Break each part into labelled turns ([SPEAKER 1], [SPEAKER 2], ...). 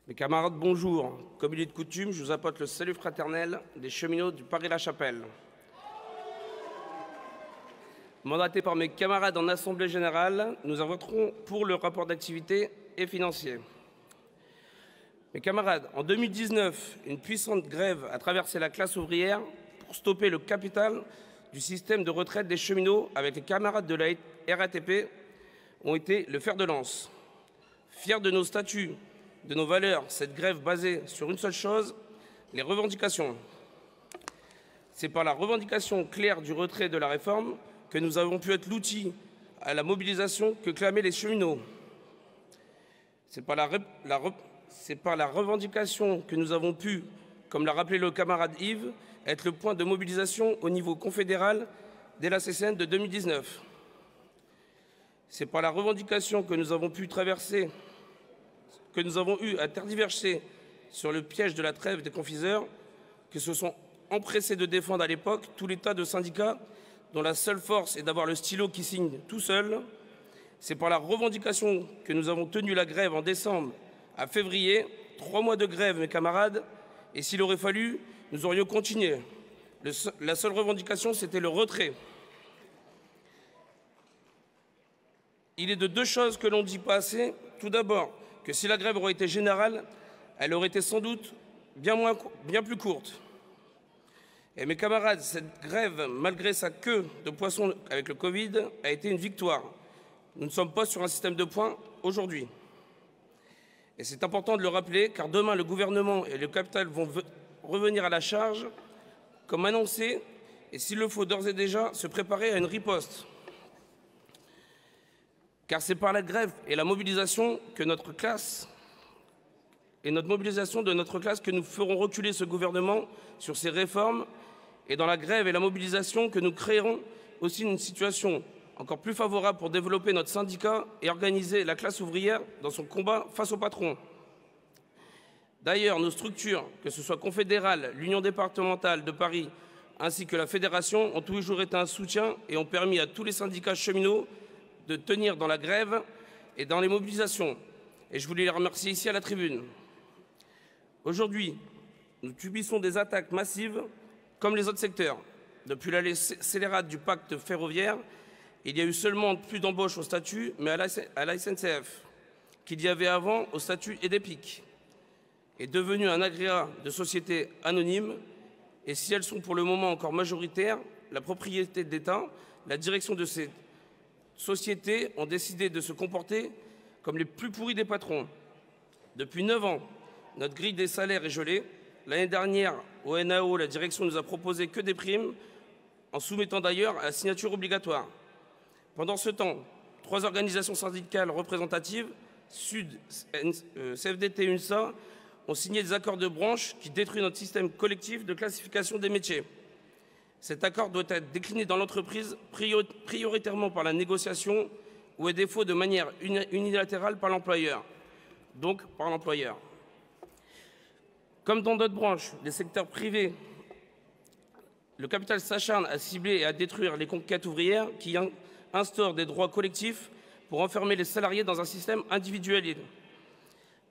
[SPEAKER 1] Mes camarades, bonjour. Comme il est de coutume, je vous apporte le salut fraternel des cheminots du Paris-la-Chapelle. Mandatés par mes camarades en Assemblée générale, nous voterons pour le rapport d'activité et financier. Mes camarades, en 2019, une puissante grève a traversé la classe ouvrière pour stopper le capital du système de retraite des cheminots avec les camarades de la RATP ont été le fer de lance. Fiers de nos statuts, de nos valeurs, cette grève basée sur une seule chose, les revendications. C'est par la revendication claire du retrait de la réforme que nous avons pu être l'outil à la mobilisation que clamaient les cheminots. C'est par la revendication que nous avons pu, comme l'a rappelé le camarade Yves, être le point de mobilisation au niveau confédéral dès la CCN de 2019. C'est par la revendication que nous avons pu traverser, que nous avons eu à tergiverser sur le piège de la trêve des confiseurs, que se sont empressés de défendre à l'époque tout l'état de syndicats dont la seule force est d'avoir le stylo qui signe tout seul. C'est par la revendication que nous avons tenu la grève en décembre à février, 3 mois de grève, mes camarades, et s'il aurait fallu, nous aurions continué. La seule revendication, c'était le retrait. Il est de deux choses que l'on ne dit pas assez. Tout d'abord, que si la grève aurait été générale, elle aurait été sans doute bien plus courte. Et mes camarades, cette grève, malgré sa queue de poisson avec le Covid, a été une victoire. Nous ne sommes pas sur un système de points aujourd'hui. Et c'est important de le rappeler, car demain, le gouvernement et le capital vont revenir à la charge, comme annoncé, et s'il le faut d'ores et déjà, se préparer à une riposte. Car c'est par la grève et la mobilisation de notre classe que nous ferons reculer ce gouvernement sur ses réformes, et dans la grève et la mobilisation que nous créerons aussi une situation encore plus favorable pour développer notre syndicat et organiser la classe ouvrière dans son combat face au patron. D'ailleurs, nos structures, que ce soit confédérale, l'Union départementale de Paris, ainsi que la Fédération, ont toujours été un soutien et ont permis à tous les syndicats cheminots de tenir dans la grève et dans les mobilisations. Et je voulais les remercier ici à la tribune. Aujourd'hui, nous subissons des attaques massives comme les autres secteurs. Depuis la scélérate du pacte ferroviaire, il y a eu seulement plus d'embauches au statut, mais à la SNCF, qu'il y avait avant au statut EDEPIC, est devenu un agrégat de sociétés anonymes, et si elles sont pour le moment encore majoritaires, la propriété d'État, la direction de ces sociétés ont décidé de se comporter comme les plus pourris des patrons. Depuis 9 ans, notre grille des salaires est gelée. L'année dernière, au NAO, la direction nous a proposé que des primes, en soumettant d'ailleurs à la signature obligatoire. Pendant ce temps, 3 organisations syndicales représentatives, SUD, CFDT et UNSA, ont signé des accords de branche qui détruisent notre système collectif de classification des métiers. Cet accord doit être décliné dans l'entreprise prioritairement par la négociation ou à défaut de manière unilatérale par l'employeur, donc par l'employeur. Comme dans d'autres branches, les secteurs privés, le capital s'acharne à cibler et à détruire les conquêtes ouvrières qui instaurent des droits collectifs pour enfermer les salariés dans un système individuel.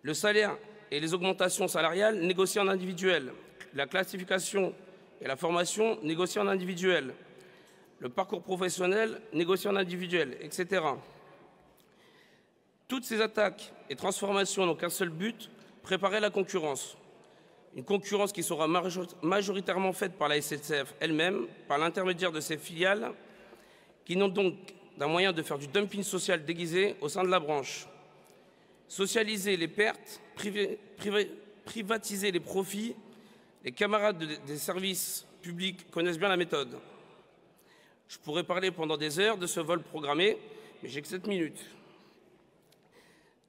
[SPEAKER 1] Le salaire et les augmentations salariales négociées en individuel, la classification et la formation négociées en individuel, le parcours professionnel négocié en individuel, etc. Toutes ces attaques et transformations n'ont qu'un seul but, préparer la concurrence. Une concurrence qui sera majoritairement faite par la SNCF elle-même, par l'intermédiaire de ses filiales, qui n'ont donc d'un moyen de faire du dumping social déguisé au sein de la branche. Socialiser les pertes, privatiser les profits, les camarades des services publics connaissent bien la méthode. Je pourrais parler pendant des heures de ce vol programmé, mais j'ai que 7 minutes.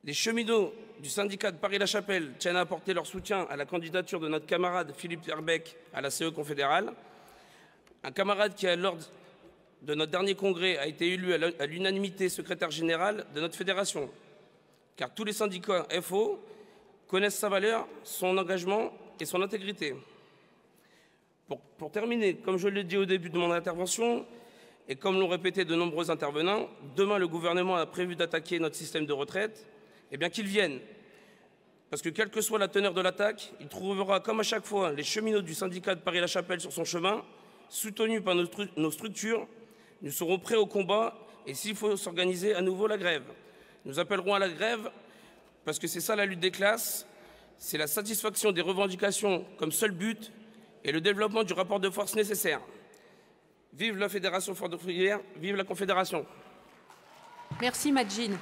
[SPEAKER 1] Les cheminots du syndicat de Paris-la-Chapelle tiennent à apporter leur soutien à la candidature de notre camarade Philippe Herbeck à la CE confédérale, un camarade qui, lors de notre dernier congrès, a été élu à l'unanimité secrétaire général de notre fédération, car tous les syndicats FO connaissent sa valeur, son engagement et son intégrité. Pour terminer, comme je l'ai dit au début de mon intervention, et comme l'ont répété de nombreux intervenants, demain le gouvernement a prévu d'attaquer notre système de retraite. Eh bien qu'il vienne. Parce que quelle que soit la teneur de l'attaque, il trouvera, comme à chaque fois, les cheminots du syndicat de Paris-la-Chapelle sur son chemin, soutenus par nos structures. Nous serons prêts au combat et s'il faut s'organiser à nouveau la grève. Nous appellerons à la grève parce que c'est ça la lutte des classes, c'est la satisfaction des revendications comme seul but et le développement du rapport de force nécessaire. Vive la Fédération Ford ouvrière, vive la Confédération.
[SPEAKER 2] Merci Madjine.